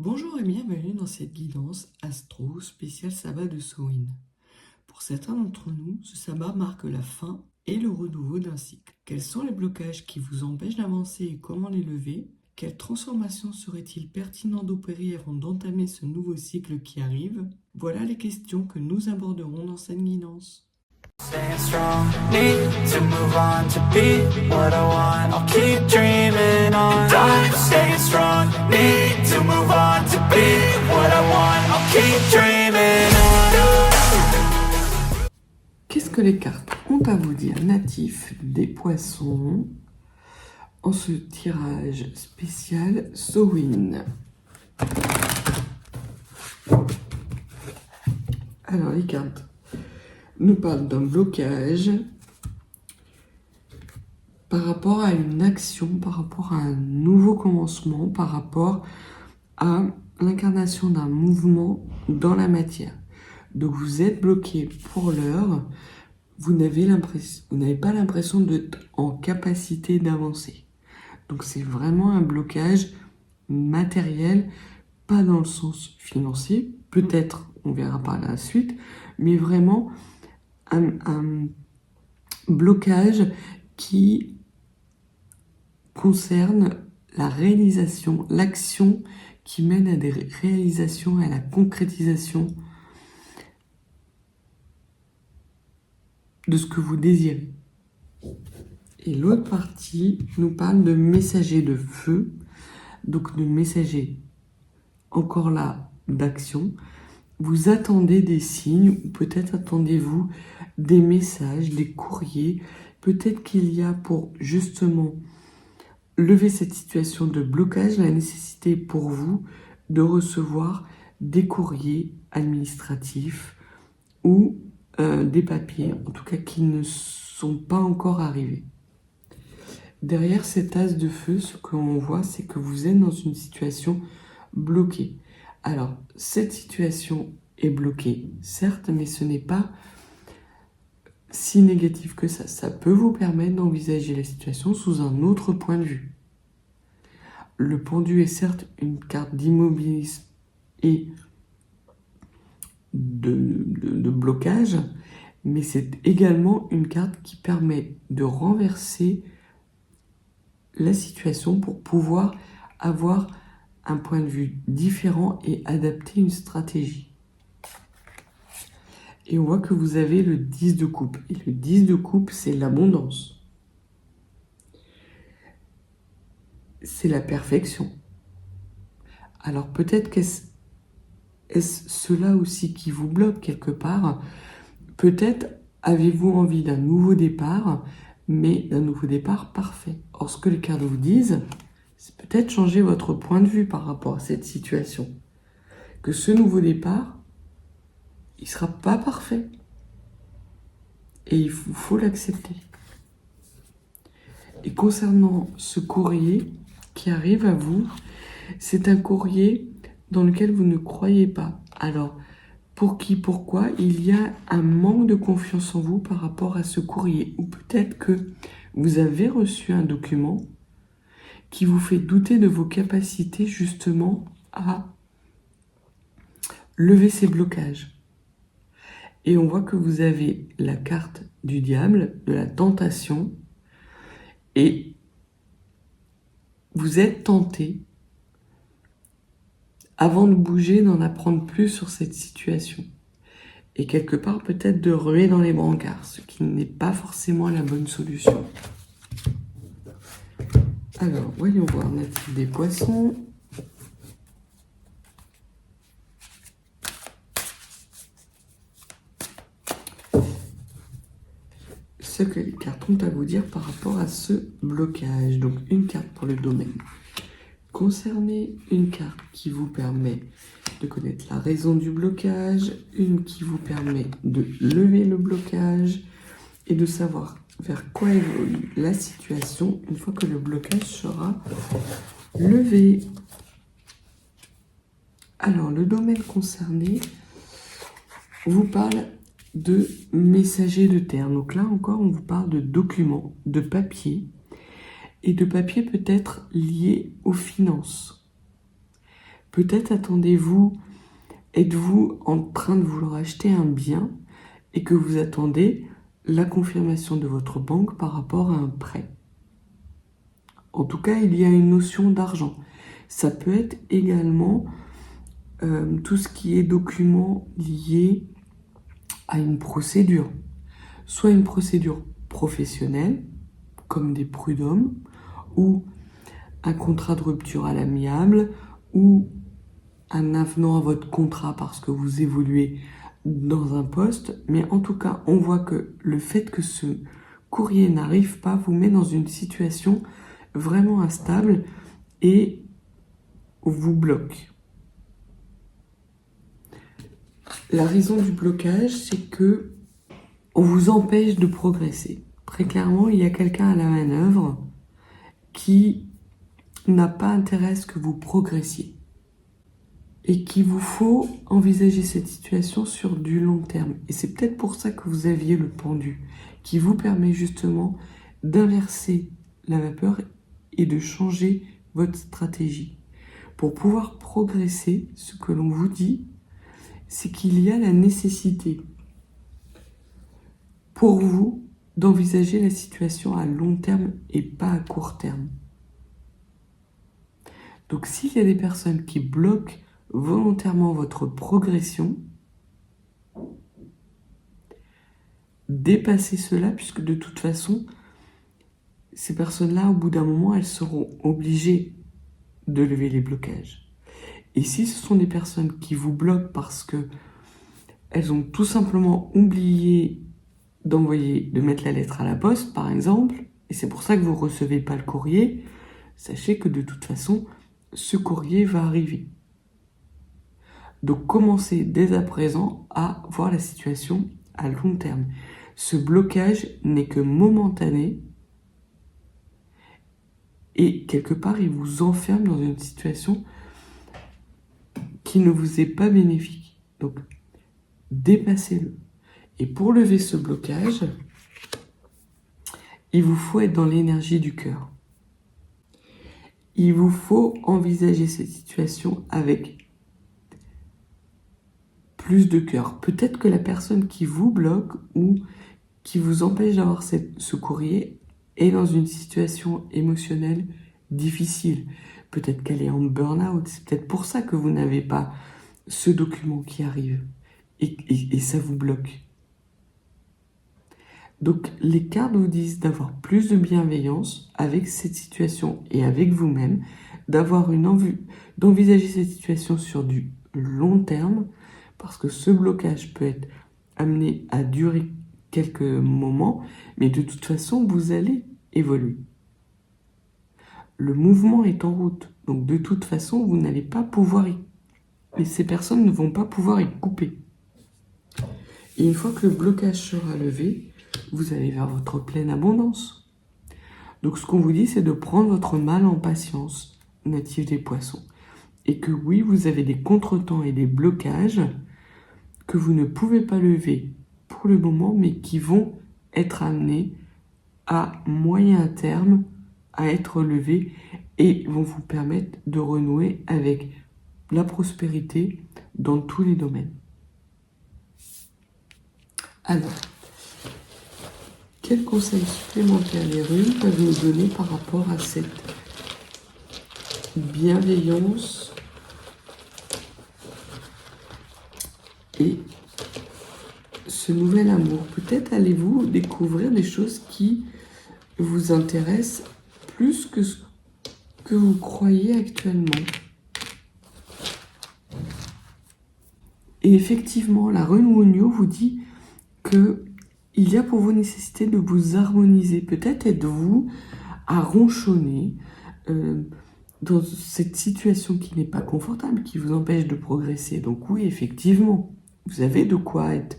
Bonjour et bienvenue dans cette guidance astro spéciale sabbat de Samhain. Pour certains d'entre nous, ce sabbat marque la fin et le renouveau d'un cycle. Quels sont les blocages qui vous empêchent d'avancer et comment les lever? Quelles transformations serait-il pertinent d'opérer avant d'entamer ce nouveau cycle qui arrive? Voilà les questions que nous aborderons dans cette guidance. Staying strong, need to move on to be what I want. I'll keep dreaming on. And I'm staying strong, need to move on to be what I want. I'll keep dreaming on. Qu'est-ce que les cartes ont à vous dire, natifs des poissons, en ce tirage spécial Samhain? Alors les cartes nous parlent d'un blocage par rapport à une action, par rapport à un nouveau commencement, par rapport à l'incarnation d'un mouvement dans la matière. Donc vous êtes bloqué pour l'heure, vous n'avez pas l'impression d'être en capacité d'avancer. Donc c'est vraiment un blocage matériel, pas dans le sens financier, peut-être on verra par la suite, mais vraiment un blocage qui concerne la réalisation, l'action qui mène à des réalisations, à la concrétisation de ce que vous désirez. Et l'autre partie nous parle de messager de feu, donc de messager, encore là, d'action. Vous attendez des signes, ou peut-être attendez-vous des messages, des courriers. Peut-être qu'il y a pour justement lever cette situation de blocage, la nécessité pour vous de recevoir des courriers administratifs ou des papiers, en tout cas qui ne sont pas encore arrivés. Derrière cet as de feu, ce que l'on voit, c'est que vous êtes dans une situation bloquée. Alors, cette situation est bloquée, certes, mais ce n'est pas si négatif que ça. Ça peut vous permettre d'envisager la situation sous un autre point de vue. Le pendu est certes une carte d'immobilisme et de blocage, mais c'est également une carte qui permet de renverser la situation pour pouvoir avoir un point de vue différent et adapter une stratégie. Et on voit que vous avez le 10 de coupe. Et le 10 de coupe, c'est l'abondance. C'est la perfection. Alors peut-être qu'est-ce cela aussi qui vous bloque quelque part. Peut-être avez-vous envie d'un nouveau départ, mais d'un nouveau départ parfait. Or, ce que les cartes vous disent, c'est peut-être changer votre point de vue par rapport à cette situation. Que ce nouveau départ, il ne sera pas parfait. Et il faut l'accepter. Et concernant ce courrier qui arrive à vous, c'est un courrier dans lequel vous ne croyez pas. Alors, pour qui, pourquoi? Il y a un manque de confiance en vous par rapport à ce courrier. Ou peut-être que vous avez reçu un document qui vous fait douter de vos capacités justement à lever ces blocages. Et on voit que vous avez la carte du diable, de la tentation, et vous êtes tenté, avant de bouger, d'en apprendre plus sur cette situation. Et quelque part, peut-être de ruer dans les brancards, ce qui n'est pas forcément la bonne solution. Alors, voyons voir, natif des poissons. Ce que les cartes ont à vous dire par rapport à ce blocage. Donc, une carte pour le domaine concerné, une carte qui vous permet de connaître la raison du blocage, une qui vous permet de lever le blocage et de savoir vers quoi évolue la situation une fois que le blocage sera levé. Alors, le domaine concerné vous parle de messager de terre. Donc là encore, on vous parle de documents, de papier, et de papier peut-être lié aux finances. Peut-être êtes-vous en train de vouloir acheter un bien et que vous attendez la confirmation de votre banque par rapport à un prêt. En tout cas, il y a une notion d'argent. Ça peut être également tout ce qui est document lié à une procédure. Soit une procédure professionnelle, comme des prud'hommes, ou un contrat de rupture à l'amiable, ou un avenant à votre contrat parce que vous évoluez dans un poste. Mais en tout cas, on voit que le fait que ce courrier n'arrive pas vous met dans une situation vraiment instable et vous bloque. La raison du blocage, c'est que on vous empêche de progresser. Très clairement, il y a quelqu'un à la manœuvre qui n'a pas intérêt à ce que vous progressiez. Et qu'il vous faut envisager cette situation sur du long terme. Et c'est peut-être pour ça que vous aviez le pendu, qui vous permet justement d'inverser la vapeur et de changer votre stratégie. Pour pouvoir progresser, ce que l'on vous dit, c'est qu'il y a la nécessité pour vous d'envisager la situation à long terme et pas à court terme. Donc s'il y a des personnes qui bloquent volontairement votre progression, dépassez cela, puisque de toute façon, ces personnes-là, au bout d'un moment, elles seront obligées de lever les blocages. Et si ce sont des personnes qui vous bloquent parce que elles ont tout simplement oublié de mettre la lettre à la poste, par exemple, et c'est pour ça que vous ne recevez pas le courrier, sachez que de toute façon, ce courrier va arriver. Donc commencez dès à présent à voir la situation à long terme. Ce blocage n'est que momentané et quelque part il vous enferme dans une situation qui ne vous est pas bénéfique. Donc dépassez-le. Et pour lever ce blocage, il vous faut être dans l'énergie du cœur. Il vous faut envisager cette situation avec plus de cœur. Peut-être que la personne qui vous bloque ou qui vous empêche d'avoir ce courrier est dans une situation émotionnelle difficile. Peut-être qu'elle est en burn-out. C'est peut-être pour ça que vous n'avez pas ce document qui arrive. Et ça vous bloque. Donc les cartes vous disent d'avoir plus de bienveillance avec cette situation et avec vous-même, d'avoir une envie, d'envisager cette situation sur du long terme, parce que ce blocage peut être amené à durer quelques moments, mais de toute façon, vous allez évoluer. Le mouvement est en route, donc de toute façon, vous n'allez pas pouvoir et ces personnes ne vont pas pouvoir y couper. Et une fois que le blocage sera levé, vous allez vers votre pleine abondance. Donc ce qu'on vous dit, c'est de prendre votre mal en patience, natif des poissons. Et que oui, vous avez des contretemps et des blocages que vous ne pouvez pas lever pour le moment, mais qui vont être amenés à moyen terme à être levés et vont vous permettre de renouer avec la prospérité dans tous les domaines. Alors, quels conseils supplémentaires les runes peuvent nous donner par rapport à cette bienveillance et ce nouvel amour? Peut-être allez-vous découvrir des choses qui vous intéressent plus que ce que vous croyez actuellement. Et effectivement, la rune Wunyo vous dit que il y a pour vous nécessité de vous harmoniser. Peut-être êtes-vous à ronchonner dans cette situation qui n'est pas confortable, qui vous empêche de progresser. Donc oui, effectivement, vous avez de quoi être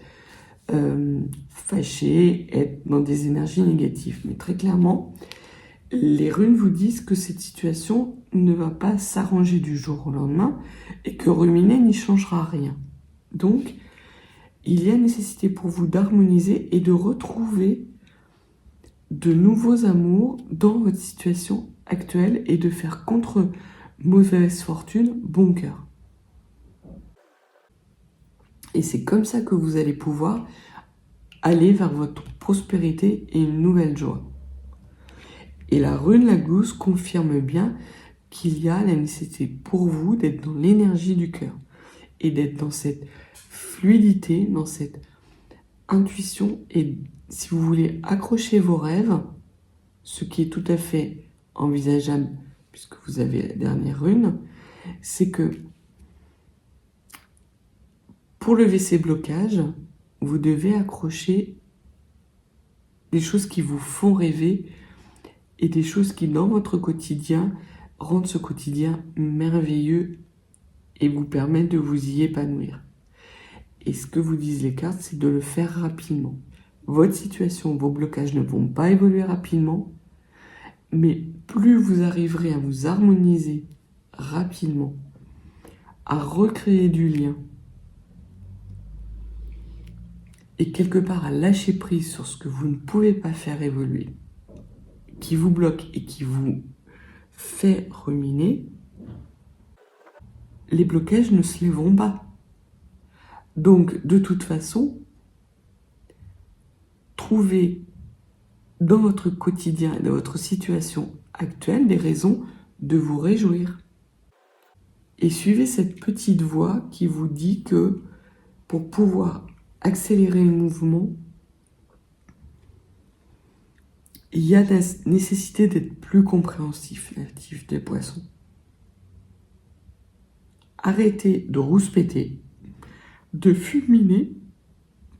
fâché, être dans des énergies négatives. Mais très clairement, les runes vous disent que cette situation ne va pas s'arranger du jour au lendemain et que ruminer n'y changera rien. Donc, il y a nécessité pour vous d'harmoniser et de retrouver de nouveaux amours dans votre situation actuelle et de faire contre mauvaise fortune bon cœur. Et c'est comme ça que vous allez pouvoir aller vers votre prospérité et une nouvelle joie. Et la rune la gousse confirme bien qu'il y a la nécessité pour vous d'être dans l'énergie du cœur et d'être dans cette fluidité, dans cette intuition. Et si vous voulez accrocher vos rêves, ce qui est tout à fait envisageable puisque vous avez la dernière rune, c'est que pour lever ces blocages, vous devez accrocher des choses qui vous font rêver et des choses qui, dans votre quotidien, rendent ce quotidien merveilleux et vous permettent de vous y épanouir. Et ce que vous disent les cartes, c'est de le faire rapidement. Votre situation, vos blocages ne vont pas évoluer rapidement, mais plus vous arriverez à vous harmoniser rapidement, à recréer du lien, et quelque part à lâcher prise sur ce que vous ne pouvez pas faire évoluer, qui vous bloque et qui vous fait ruminer, les blocages ne se lèveront pas. Donc, de toute façon, trouvez dans votre quotidien et dans votre situation actuelle des raisons de vous réjouir. Et suivez cette petite voix qui vous dit que pour pouvoir accélérer le mouvement, il y a la nécessité d'être plus compréhensif, natif des poissons. Arrêtez de rouspéter, de fulminer,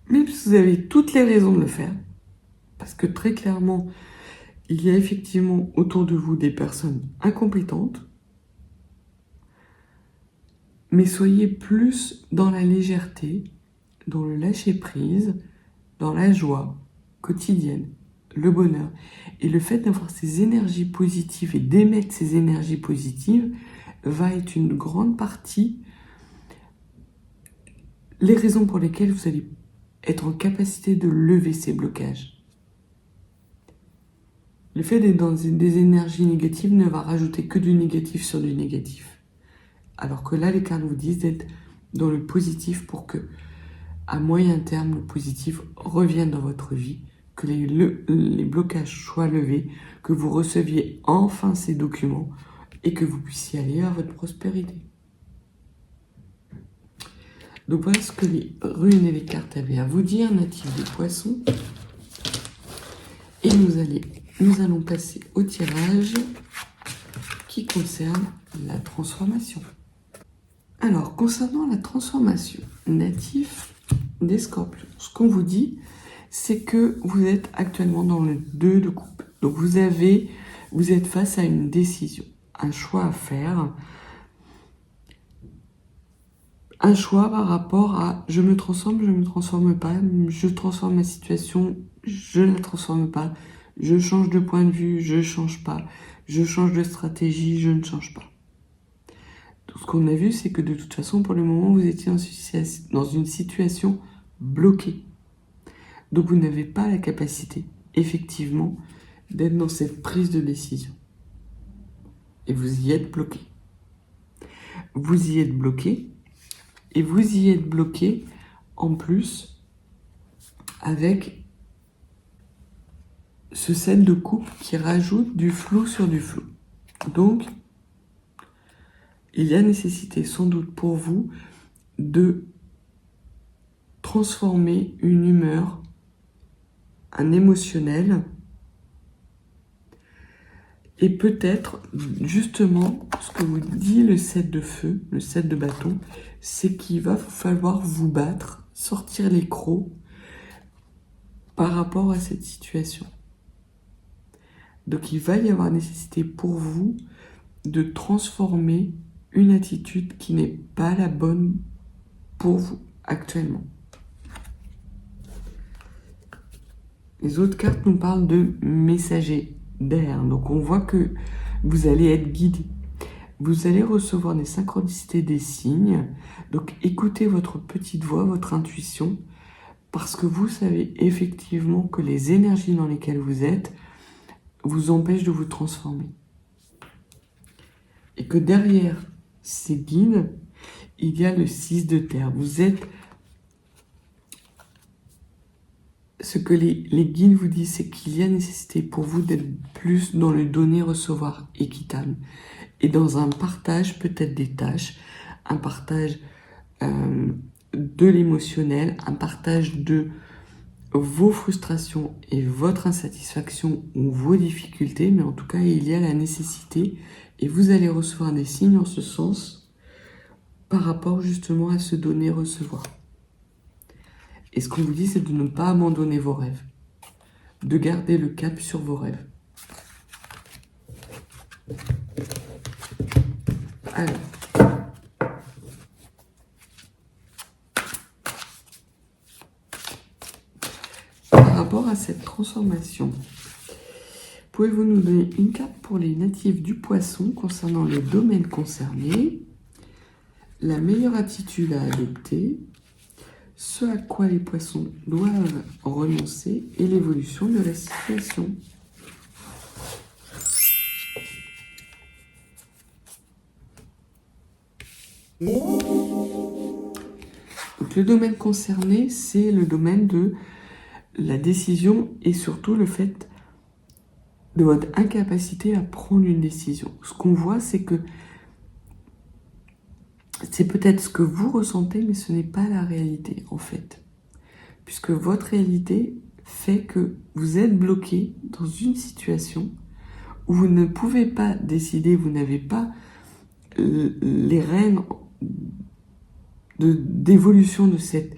même si vous avez toutes les raisons de le faire, parce que très clairement, il y a effectivement autour de vous des personnes incompétentes, mais soyez plus dans la légèreté, dans le lâcher-prise, dans la joie quotidienne, le bonheur. Et le fait d'avoir ces énergies positives et d'émettre ces énergies positives va être une grande partie les raisons pour lesquelles vous allez être en capacité de lever ces blocages. Le fait d'être dans des énergies négatives ne va rajouter que du négatif sur du négatif. Alors que là, les cartes vous disent d'être dans le positif pour que, à moyen terme, le positif revienne dans votre vie, que les blocages soient levés, que vous receviez enfin ces documents et que vous puissiez aller à votre prospérité. Donc voilà ce que les runes et les cartes avaient à vous dire, natifs des poissons. Et nous allons passer au tirage qui concerne la transformation. Alors, concernant la transformation, natif des scorpions, ce qu'on vous dit, c'est que vous êtes actuellement dans le 2 de coupe. Donc vous êtes face à une décision, un choix à faire, un choix par rapport à je me transforme pas, je transforme ma situation, je ne la transforme pas, je change de point de vue, je change pas, je change de stratégie, je ne change pas. Tout ce qu'on a vu, c'est que de toute façon, pour le moment, vous étiez dans une situation bloquée. Donc vous n'avez pas la capacité, effectivement, d'être dans cette prise de décision. Et vous y êtes bloqué. Vous y êtes bloqué. Et vous y êtes bloqué, en plus, avec ce set de coupe qui rajoute du flou sur du flou. Donc, il y a nécessité, sans doute pour vous, de transformer une humeur, un émotionnel, et peut-être, justement, ce que vous dit le 7 de feu, le 7 de bâton, c'est qu'il va falloir vous battre, sortir les crocs par rapport à cette situation. Donc il va y avoir nécessité pour vous de transformer une attitude qui n'est pas la bonne pour vous actuellement. Les autres cartes nous parlent de messagers d'air. Donc on voit que vous allez être guidé. Vous allez recevoir des synchronicités des signes. Donc écoutez votre petite voix, votre intuition, parce que vous savez effectivement que les énergies dans lesquelles vous êtes vous empêchent de vous transformer. Et que derrière ces guides, il y a le 6 de terre. Vous êtes ce que les guides vous disent, c'est qu'il y a nécessité pour vous d'être plus dans le donner-recevoir équitable et dans un partage peut-être des tâches, un partage de l'émotionnel, un partage de vos frustrations et votre insatisfaction ou vos difficultés, mais en tout cas, il y a la nécessité et vous allez recevoir des signes en ce sens par rapport justement à ce donner-recevoir. Et ce qu'on vous dit, c'est de ne pas abandonner vos rêves, de garder le cap sur vos rêves. Alors, par rapport à cette transformation, pouvez-vous nous donner une carte pour les natifs du Poisson concernant le domaine concerné, la meilleure attitude à adopter, ce à quoi les Poissons doivent renoncer et l'évolution de la situation. Donc, le domaine concerné, c'est le domaine de la décision et surtout le fait de votre incapacité à prendre une décision. Ce qu'on voit, c'est que c'est peut-être ce que vous ressentez, mais ce n'est pas la réalité, en fait. Puisque votre réalité fait que vous êtes bloqué dans une situation où vous ne pouvez pas décider, vous n'avez pas les rênes d'évolution de cette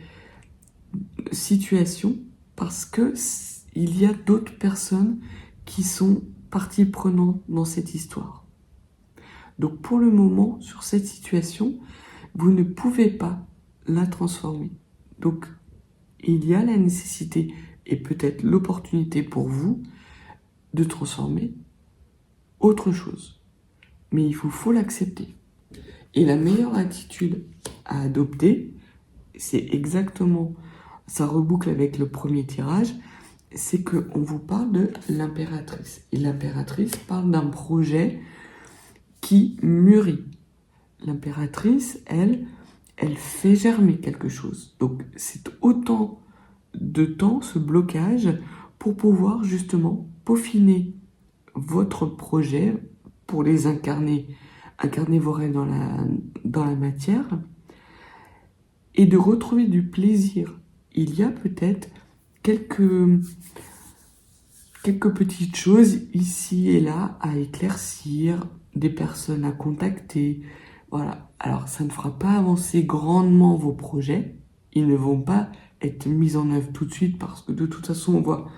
situation parce que il y a d'autres personnes qui sont partie prenante dans cette histoire. Donc pour le moment, sur cette situation, vous ne pouvez pas la transformer. Donc il y a la nécessité et peut-être l'opportunité pour vous de transformer autre chose. Mais il vous faut l'accepter. Et la meilleure attitude à adopter, c'est exactement, ça reboucle avec le premier tirage, c'est qu'on vous parle de l'impératrice. Et l'impératrice parle d'un projet qui mûrit. L'impératrice, elle fait germer quelque chose. Donc c'est autant de temps, ce blocage, pour pouvoir justement peaufiner votre projet, pour les incarner vos rêves dans la matière, et de retrouver du plaisir. Il y a peut-être quelques petites choses ici et là à éclaircir, des personnes à contacter. Voilà. Alors, ça ne fera pas avancer grandement vos projets. Ils ne vont pas être mis en œuvre tout de suite parce que de toute façon, on voit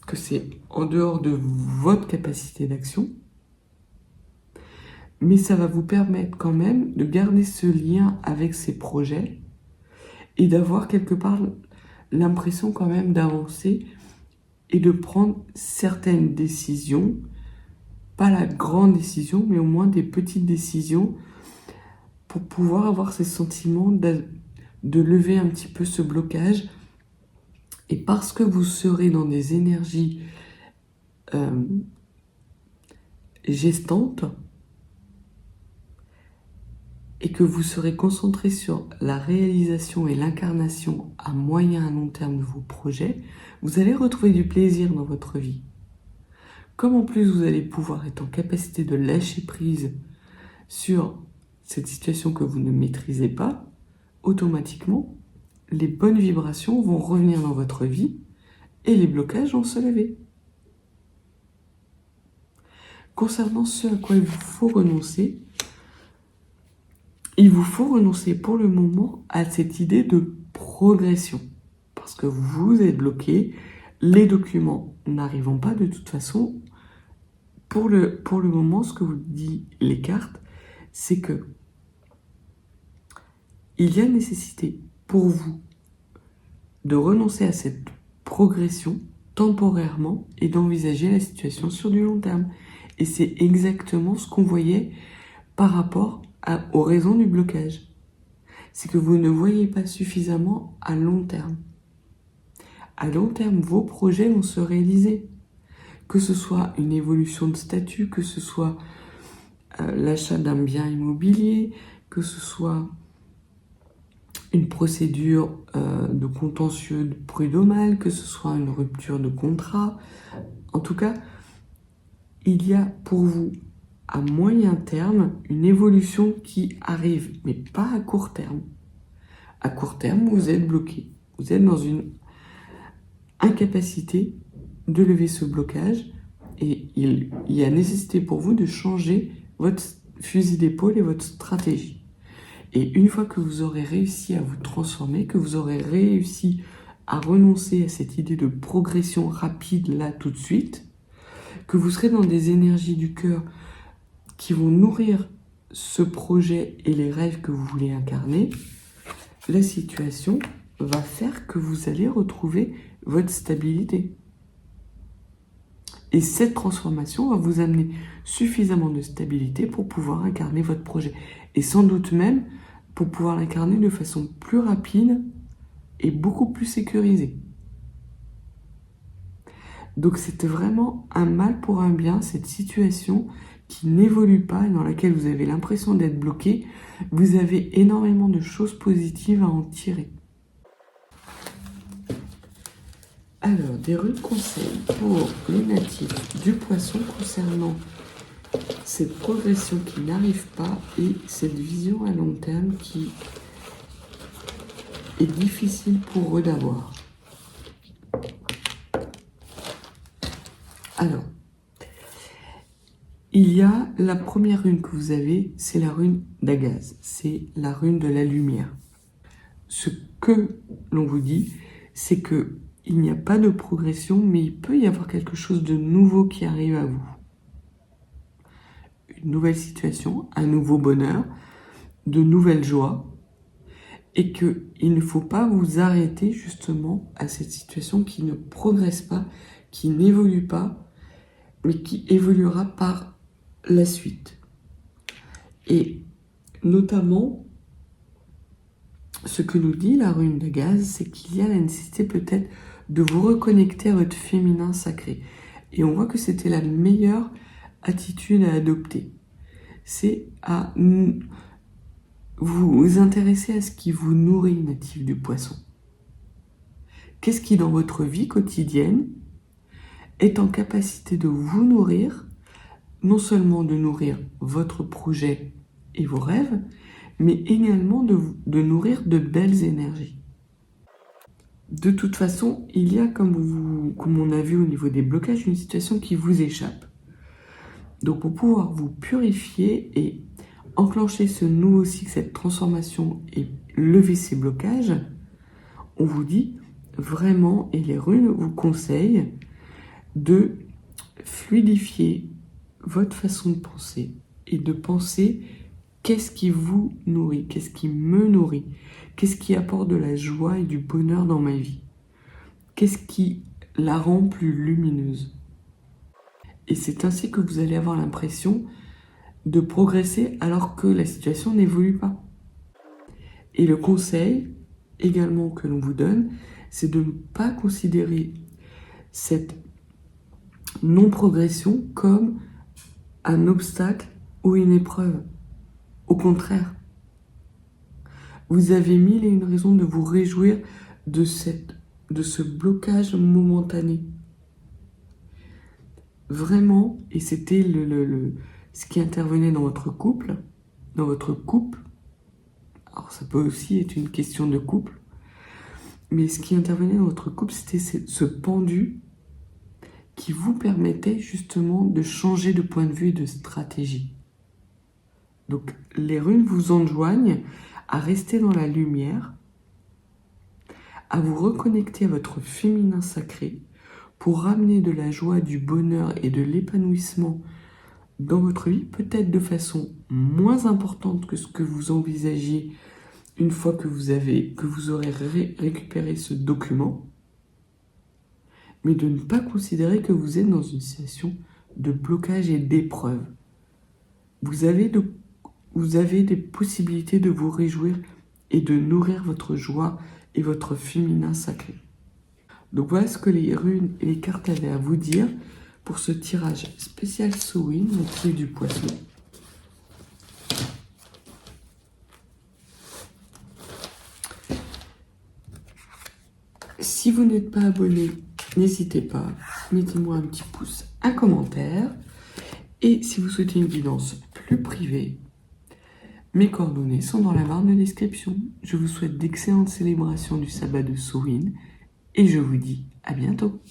que c'est en dehors de votre capacité d'action. Mais ça va vous permettre quand même de garder ce lien avec ces projets et d'avoir quelque part l'impression quand même d'avancer et de prendre certaines décisions, pas la grande décision, mais au moins des petites décisions pour pouvoir avoir ces sentiments de lever un petit peu ce blocage. Et parce que vous serez dans des énergies gestantes et que vous serez concentré sur la réalisation et l'incarnation à moyen et long terme de vos projets, vous allez retrouver du plaisir dans votre vie. Comme en plus vous allez pouvoir être en capacité de lâcher prise sur cette situation que vous ne maîtrisez pas, automatiquement, les bonnes vibrations vont revenir dans votre vie et les blocages vont se lever. Concernant ce à quoi il vous faut renoncer pour le moment à cette idée de progression. Parce que vous êtes bloqué, les documents n'arrivent pas de toute façon. Pour le moment, ce que vous disent les cartes, c'est que il y a nécessité pour vous de renoncer à cette progression temporairement et d'envisager la situation sur du long terme. Et c'est exactement ce qu'on voyait par rapport aux raisons du blocage. C'est que vous ne voyez pas suffisamment à long terme. À long terme, vos projets vont se réaliser. Que ce soit une évolution de statut, que ce soit l'achat d'un bien immobilier, que ce soit une procédure de contentieux prud'homal, que ce soit une rupture de contrat. En tout cas, il y a pour vous, à moyen terme, une évolution qui arrive, mais pas à court terme. À court terme, vous êtes bloqué. Vous êtes dans une incapacité de lever ce blocage et il y a nécessité pour vous de changer votre fusil d'épaule et votre stratégie. Et une fois que vous aurez réussi à vous transformer, que vous aurez réussi à renoncer à cette idée de progression rapide là tout de suite, que vous serez dans des énergies du cœur qui vont nourrir ce projet et les rêves que vous voulez incarner, la situation va faire que vous allez retrouver votre stabilité. Et cette transformation va vous amener suffisamment de stabilité pour pouvoir incarner votre projet. Et sans doute même pour pouvoir l'incarner de façon plus rapide et beaucoup plus sécurisée. Donc c'est vraiment un mal pour un bien, cette situation qui n'évolue pas et dans laquelle vous avez l'impression d'être bloqué. Vous avez énormément de choses positives à en tirer. Alors, des runes conseils pour les natifs du poisson concernant cette progression qui n'arrive pas et cette vision à long terme qui est difficile pour eux d'avoir. Alors, il y a la première rune que vous avez, c'est la rune d'Agaz, c'est la rune de la lumière. Ce que l'on vous dit, c'est que il n'y a pas de progression, mais il peut y avoir quelque chose de nouveau qui arrive à vous. Une nouvelle situation, un nouveau bonheur, de nouvelles joies, et qu'il ne faut pas vous arrêter justement à cette situation qui ne progresse pas, qui n'évolue pas, mais qui évoluera par la suite. Et notamment, ce que nous dit la rune d'Agaz, c'est qu'il y a la nécessité peut-être de vous reconnecter à votre féminin sacré. Et on voit que c'était la meilleure attitude à adopter. C'est à vous intéresser à ce qui vous nourrit, natif du poisson. Qu'est-ce qui, dans votre vie quotidienne, est en capacité de vous nourrir, non seulement de nourrir votre projet et vos rêves, mais également de nourrir de belles énergies. De toute façon, il y a, comme on a vu au niveau des blocages, une situation qui vous échappe. Donc pour pouvoir vous purifier et enclencher ce nouveau cycle, cette transformation et lever ces blocages, on vous dit vraiment, et les runes vous conseillent, de fluidifier votre façon de penser et de penser qu'est-ce qui vous nourrit, qu'est-ce qui me nourrit, qu'est-ce qui apporte de la joie et du bonheur dans ma vie, qu'est-ce qui la rend plus lumineuse. Et c'est ainsi que vous allez avoir l'impression de progresser alors que la situation n'évolue pas. Et le conseil également que l'on vous donne, c'est de ne pas considérer cette non-progression comme un obstacle ou une épreuve. Au contraire, vous avez mille et une raisons de vous réjouir de ce blocage momentané. Vraiment, et c'était ce qui intervenait dans votre couple, alors ça peut aussi être une question de couple, mais ce qui intervenait dans votre couple, c'était ce pendu qui vous permettait justement de changer de point de vue et de stratégie. Donc les runes vous enjoignent à rester dans la lumière, à vous reconnecter à votre féminin sacré pour ramener de la joie, du bonheur et de l'épanouissement dans votre vie, peut-être de façon moins importante que ce que vous envisagiez une fois que vous aurez récupéré ce document, mais de ne pas considérer que vous êtes dans une situation de blocage et d'épreuve. Vous avez des possibilités de vous réjouir et de nourrir votre joie et votre féminin sacré. Donc voilà ce que les runes et les cartes avaient à vous dire pour ce tirage spécial Samhain, natif du poisson. Si vous n'êtes pas abonné, n'hésitez pas, mettez-moi un petit pouce, un commentaire. Et si vous souhaitez une guidance plus privée, mes coordonnées sont dans la barre de description. Je vous souhaite d'excellentes célébrations du sabbat de Sourin et je vous dis à bientôt.